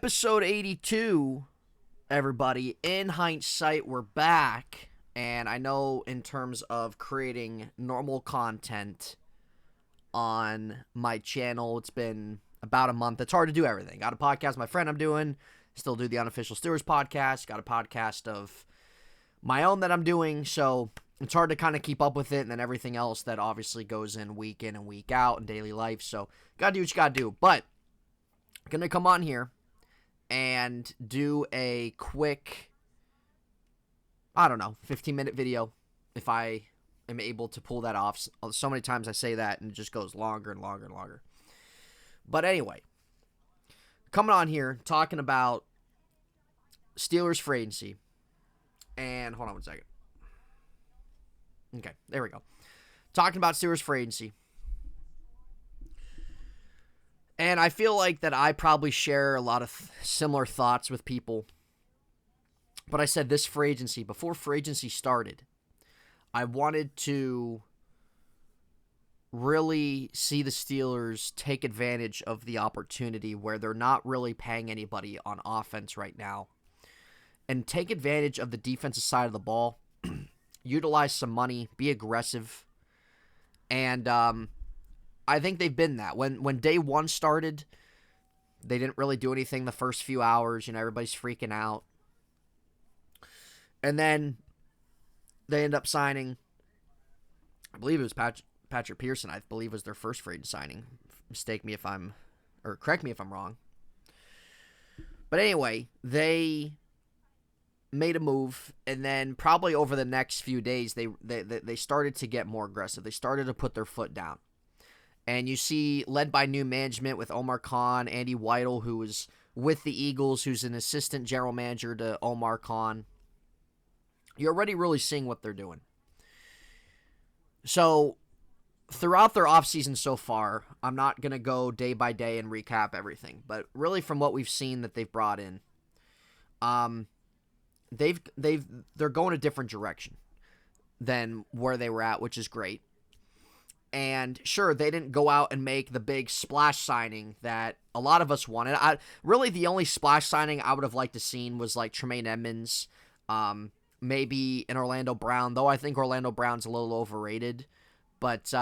Episode 82, everybody. In hindsight, we're back. And I know in terms of creating normal content on my channel, it's been about a month. It's hard to do everything. Got a podcast with my friend I'm doing. Still do the Unofficial Steelers podcast. Got a podcast of my own that I'm doing. So it's hard to kind of keep up with it. And then everything else that obviously goes in and week out in daily life. So got to do what you got to do. But I'm going to come on here and do a quick, 15-minute video if I am able to pull that off. So many times I say that and it just goes longer and longer and longer. But anyway, coming on here talking about Steelers free agency. And hold on one second. Okay, there we go. Talking about Steelers free agency. And I feel like that I probably share a lot of similar thoughts with people. But I said this free agency, before free agency started, I wanted to really see the Steelers take advantage of the opportunity where they're not really paying anybody on offense right now. And take advantage of the defensive side of the ball. Utilize some money. Be aggressive. And I think they've been that. When day one started, they didn't really do anything the first few hours. Everybody's freaking out. And then they end up signing, I believe it was Patrick Peterson, I believe was their first free agent signing. Correct me if I'm wrong. But anyway, they made a move, and then probably over the next few days, they started to get more aggressive. They started to put their foot down. And you see, led by new management with Omar Khan, Andy Weidel, who was with the Eagles, who's an assistant general manager to Omar Khan. You're already really seeing what they're doing. So, throughout their offseason so far, I'm not going to go day by day and recap everything. But really from what we've seen that they've brought in, they're going a different direction than where they were at, which is great. And sure, they didn't go out and make the big splash signing that a lot of us wanted. Really, the only splash signing I would have liked to seen was like Tremaine Edmonds, maybe an Orlando Brown, though I think Orlando Brown's a little overrated. But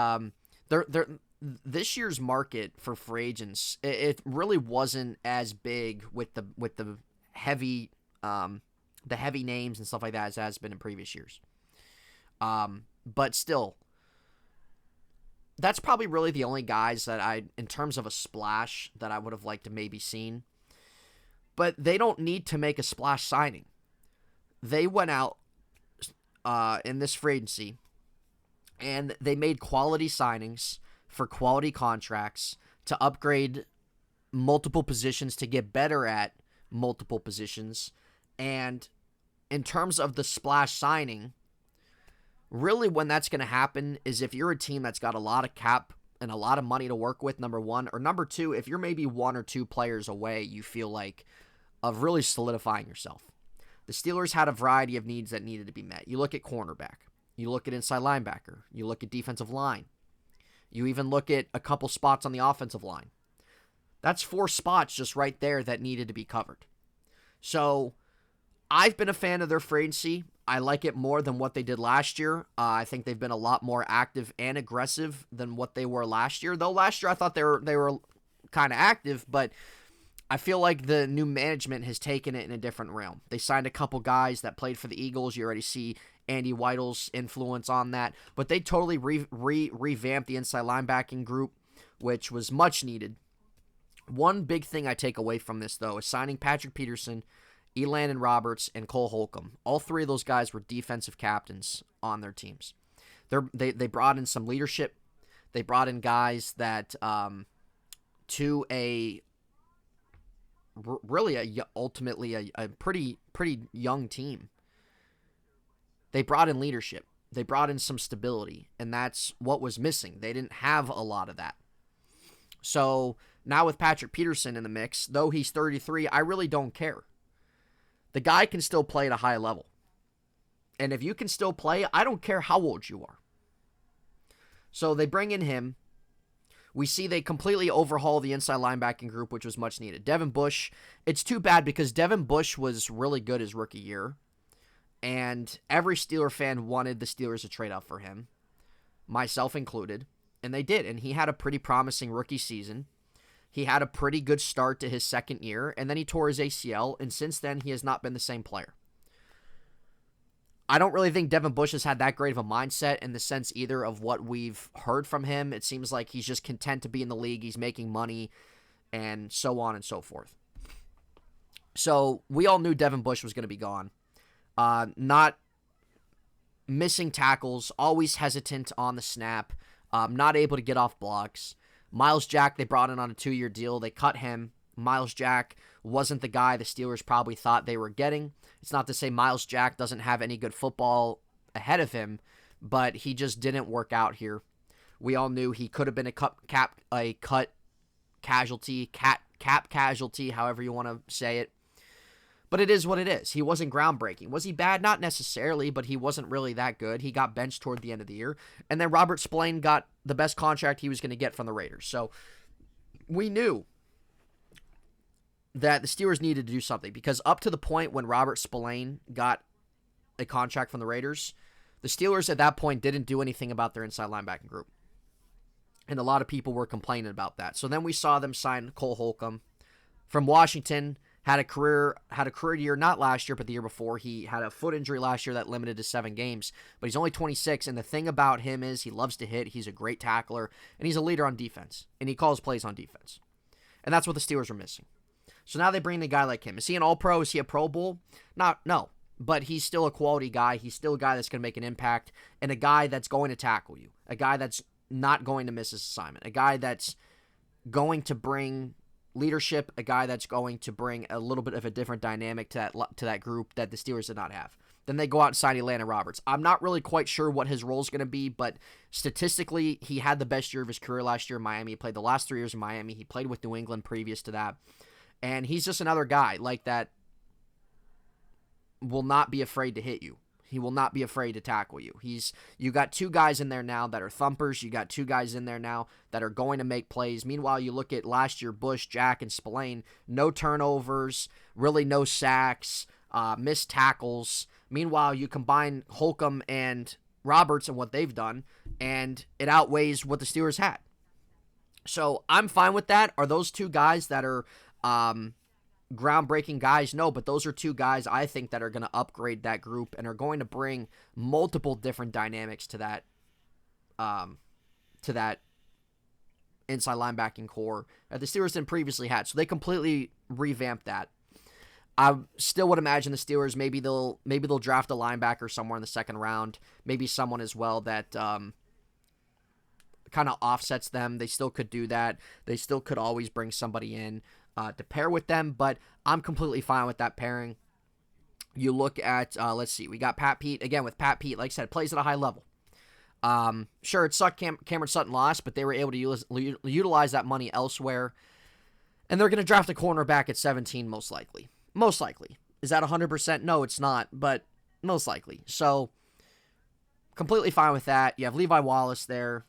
this year's market for free agents, it really wasn't as big with the heavy names and stuff like that as it has been in previous years. But still, that's probably really the only guys that in terms of a splash, that I would have liked to maybe seen. But they don't need to make a splash signing. They went out in this free agency, and they made quality signings for quality contracts to upgrade multiple positions, to get better at multiple positions. And in terms of the splash signing, really when that's going to happen is if you're a team that's got a lot of cap and a lot of money to work with, number one. Or number two, if you're maybe one or two players away, you feel like, of really solidifying yourself. The Steelers had a variety of needs that needed to be met. You look at cornerback. You look at inside linebacker. You look at defensive line. You even look at a couple spots on the offensive line. That's 4 spots just right there that needed to be covered. So I've been a fan of their free agency. I like it more than what they did last year. I think they've been a lot more active and aggressive than what they were last year. Though last year I thought they were kind of active, but I feel like the new management has taken it in a different realm. They signed a couple guys that played for the Eagles. You already see Andy Weidel's influence on that. But they totally revamped the inside linebacking group, which was much needed. One big thing I take away from this, though, is signing Patrick Peterson, Elandon Roberts, and Cole Holcomb. All 3 of those guys were defensive captains on their teams. They brought in some leadership. They brought in guys that to ultimately a pretty young team. They brought in leadership. They brought in some stability, and that's what was missing. They didn't have a lot of that. So now with Patrick Peterson in the mix, though he's 33, I really don't care. The guy can still play at a high level. And if you can still play, I don't care how old you are. So they bring in him. We see they completely overhaul the inside linebacking group, which was much needed. Devin Bush, it's too bad because Devin Bush was really good his rookie year, and every Steeler fan wanted the Steelers to trade up for him, myself included, and they did, and he had a pretty promising rookie season. He had a pretty good start to his second year, and then he tore his ACL, and since then he has not been the same player. I don't really think Devin Bush has had that great of a mindset in the sense either of what we've heard from him. It seems like he's just content to be in the league. He's making money and so on and so forth. So we all knew Devin Bush was going to be gone. Not missing tackles, always hesitant on the snap, not able to get off blocks. Miles Jack, they brought in on a 2-year deal. They cut him. Miles Jack wasn't the guy the Steelers probably thought they were getting. It's not to say Miles Jack doesn't have any good football ahead of him, but he just didn't work out here. We all knew he could have been a cap casualty, however you want to say it. But it is what it is. He wasn't groundbreaking. Was he bad? Not necessarily, but he wasn't really that good. He got benched toward the end of the year. And then Robert Spillane got the best contract he was going to get from the Raiders. So we knew that the Steelers needed to do something because up to the point when Robert Spillane got a contract from the Raiders, the Steelers at that point didn't do anything about their inside linebacking group. And a lot of people were complaining about that. So then we saw them sign Cole Holcomb from Washington, had a career year, not last year, but the year before. He had a foot injury last year that limited to 7 games, but he's only 26, and the thing about him is he loves to hit, he's a great tackler, and he's a leader on defense, and he calls plays on defense. And that's what the Steelers are missing. So now they bring in a guy like him. Is he an all-pro? Is he a Pro Bowl? No. But he's still a quality guy. He's still a guy that's going to make an impact, and a guy that's going to tackle you. A guy that's not going to miss his assignment. A guy that's going to bring leadership. A guy that's going to bring a little bit of a different dynamic to that group that the Steelers did not have. Then they go out and sign Elandon Roberts. I'm not really quite sure what his role is going to be, but statistically, he had the best year of his career last year in Miami. He played the last 3 years in Miami. He played with New England previous to that. And he's just another guy like that will not be afraid to hit you. He will not be afraid to tackle you. You got 2 guys in there now that are thumpers. You got 2 guys in there now that are going to make plays. Meanwhile, you look at last year, Bush, Jack, and Spillane, no turnovers, really no sacks, missed tackles. Meanwhile, you combine Holcomb and Roberts and what they've done, and it outweighs what the Steelers had. So I'm fine with that. Are those 2 guys that are groundbreaking guys? No, but those are 2 guys I think that are going to upgrade that group and are going to bring multiple different dynamics to that inside linebacking core that the Steelers didn't previously had. So they completely revamped that. I still would imagine the Steelers maybe they'll draft a linebacker somewhere in the second round, maybe someone as well that kind of offsets them. They still could do that. They still could always bring somebody in to pair with them, but I'm completely fine with that pairing. You look at, let's see, we got Pat Pete. Again, with Pat Pete, like I said, plays at a high level. Sure, it sucked Cameron Sutton lost, but they were able to utilize that money elsewhere, and they're going to draft a cornerback at 17 most likely. Most likely. Is that 100%? No, it's not, but most likely. So, completely fine with that. You have Levi Wallace there.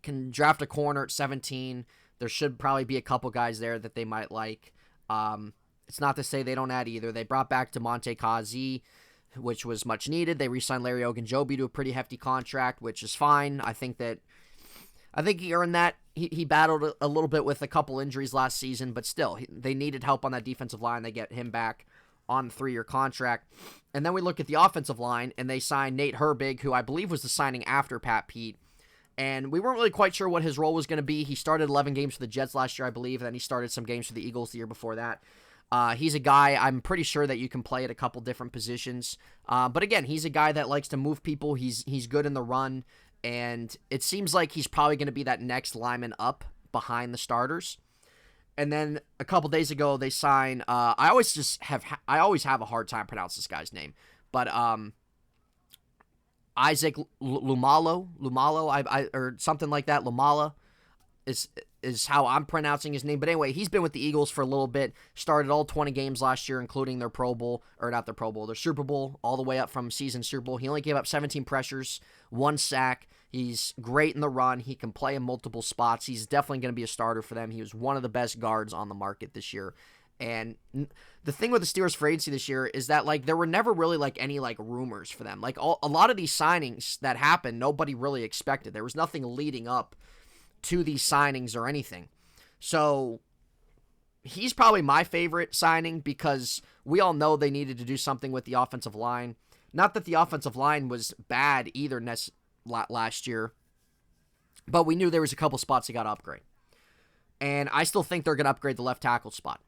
Can draft a corner at 17. There should probably be a couple guys there that they might like. It's not to say they don't add either. They brought back DeMonte Kazi, which was much needed. They re-signed Larry Ogunjobi to a pretty hefty contract, which is fine. I think he earned that. He battled a little bit with a couple injuries last season, but still, they needed help on that defensive line. They get him back on a 3-year contract. And then we look at the offensive line, and they signed Nate Herbig, who I believe was the signing after Pat Pete. And we weren't really quite sure what his role was going to be. He started 11 games for the Jets last year, I believe, and then he started some games for the Eagles the year before that. He's a guy I'm pretty sure that you can play at a couple different positions. But again, he's a guy that likes to move people. He's good in the run, and it seems like he's probably going to be that next lineman up behind the starters. And then a couple days ago, they signed. I always have a hard time pronouncing this guy's name, but Isaac Lumalo, or something like that. Lumala is how I'm pronouncing his name. But anyway, he's been with the Eagles for a little bit. Started all 20 games last year, including their Pro Bowl, or not their Pro Bowl, their Super Bowl, all the way up from season Super Bowl. He only gave up 17 pressures, 1 sack. He's great in the run. He can play in multiple spots. He's definitely going to be a starter for them. He was one of the best guards on the market this year. And the thing with the Steelers free agency this year is that, like, there were never really, like, any, like, rumors for them. Like, a lot of these signings that happened, nobody really expected. There was nothing leading up to these signings or anything. So he's probably my favorite signing because we all know they needed to do something with the offensive line. Not that the offensive line was bad either last year, but we knew there was a couple spots they got to upgrade. And I still think they're going to upgrade the left tackle spot.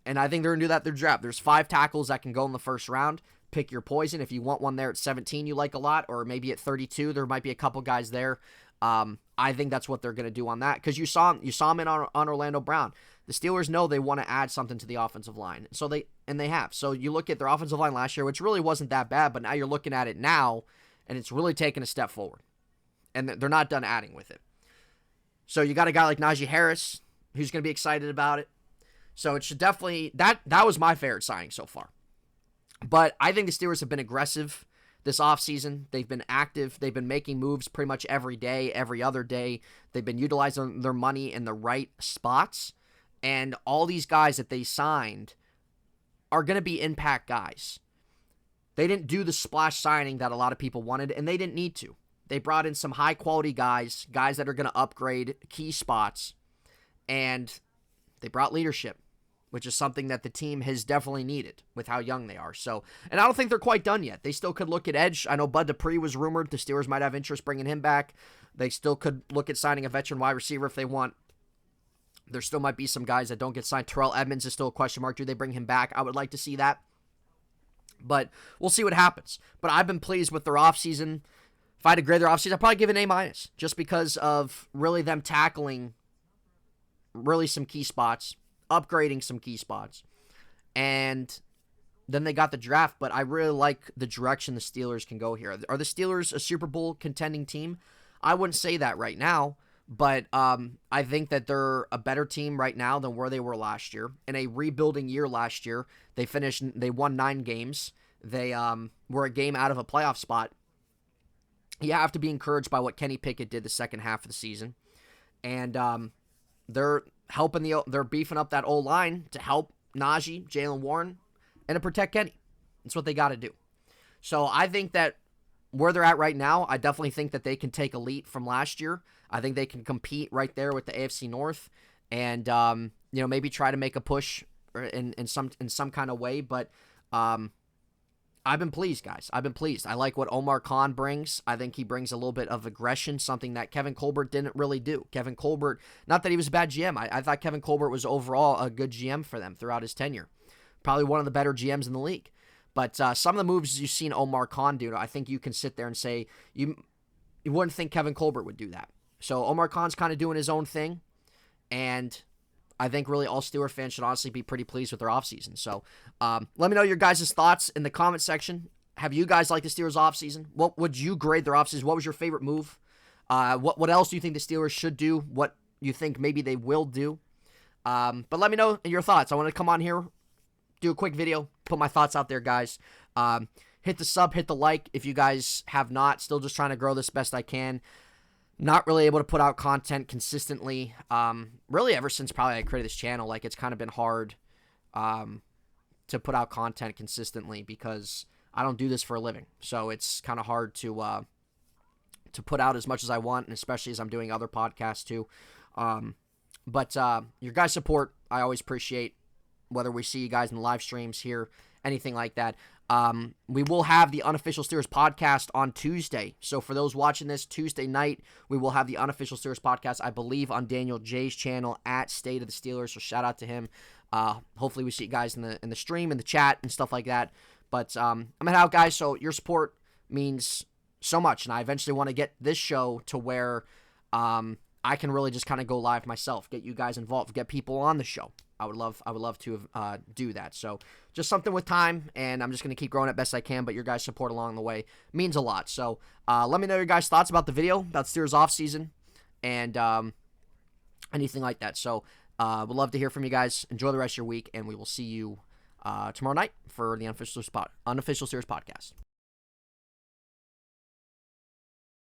And I think they're going to do that through draft. There's 5 tackles that can go in the first round. Pick your poison. If you want one there at 17 you like a lot, or maybe at 32, there might be a couple guys there. I think that's what they're going to do on that, because you saw him in on Orlando Brown. The Steelers know they want to add something to the offensive line, so they have. So you look at their offensive line last year, which really wasn't that bad, but now you're looking at it now, and it's really taken a step forward, and they're not done adding with it. So you got a guy like Najee Harris who's going to be excited about it. So it should definitely that was my favorite signing so far. But I think the Steelers have been aggressive this offseason. They've been active. They've been making moves pretty much every day, every other day. They've been utilizing their money in the right spots. And all these guys that they signed are going to be impact guys. They didn't do the splash signing that a lot of people wanted, and they didn't need to. They brought in some high-quality guys that are going to upgrade key spots, and they brought leadership, which is something that the team has definitely needed with how young they are. So, and I don't think they're quite done yet. They still could look at edge. I know Bud Dupree was rumored. The Steelers might have interest bringing him back. They still could look at signing a veteran wide receiver if they want. There still might be some guys that don't get signed. Terrell Edmonds is still a question mark. Do they bring him back? I would like to see that. But we'll see what happens. But I've been pleased with their offseason. If I had to grade their offseason, I'd probably give it an A-, just because of really them tackling really some key spots, upgrading some key spots. And then they got the draft, but I really like the direction the Steelers can go here. Are the Steelers a Super Bowl contending team? I wouldn't say that right now, but I think that they're a better team right now than where they were last year. In a rebuilding year last year, they won 9 games. They were a game out of a playoff spot. You have to be encouraged by what Kenny Pickett did the second half of the season. And they're beefing up that O-line to help Najee, Jaylen Warren, and to protect Kenny. That's what they got to do. So I think that where they're at right now, I definitely think that they can take a leap from last year. I think they can compete right there with the AFC North, and maybe try to make a push in some kind of way. But I've been pleased, guys. I've been pleased. I like what Omar Khan brings. I think he brings a little bit of aggression, something that Kevin Colbert didn't really do. Kevin Colbert, not that he was a bad GM. I thought Kevin Colbert was overall a good GM for them throughout his tenure. Probably one of the better GMs in the league. But some of the moves you've seen Omar Khan do, I think you can sit there and say you wouldn't think Kevin Colbert would do that. So Omar Khan's kind of doing his own thing, and I think really all Steelers fans should honestly be pretty pleased with their offseason. So let me know your guys' thoughts in the comment section. Have you guys liked the Steelers offseason? What would you grade their offseason? What was your favorite move? What else do you think the Steelers should do? What you think maybe they will do? But let me know your thoughts. I want to come on here, do a quick video, put my thoughts out there, guys. Hit the sub, hit the like if you guys have not. Still just trying to grow this best I can. Not really able to put out content consistently. Really ever since probably I created this channel, like it's kind of been hard to put out content consistently because I don't do this for a living. So it's kind of hard to put out as much as I want, and especially as I'm doing other podcasts too. But your guys' support, I always appreciate, whether we see you guys in the live streams here, anything like that. We will have the Unofficial Steelers podcast on Tuesday. So for those watching this Tuesday night, we will have the Unofficial Steelers podcast, I believe, on Daniel J's channel at State of the Steelers. So shout out to him. Hopefully we see you guys in the stream, in the chat, and stuff like that. But I'm head out, guys. So your support means so much, and I eventually want to get this show to where I can really just kind of go live myself, get you guys involved, get people on the show. I would love to do that. So just something with time, and I'm just going to keep growing it best I can, but your guys' support along the way means a lot. So let me know your guys' thoughts about the video, about Steelers offseason, and anything like that. So would love to hear from you guys. Enjoy the rest of your week, and we will see you tomorrow night for the Unofficial Steelers podcast.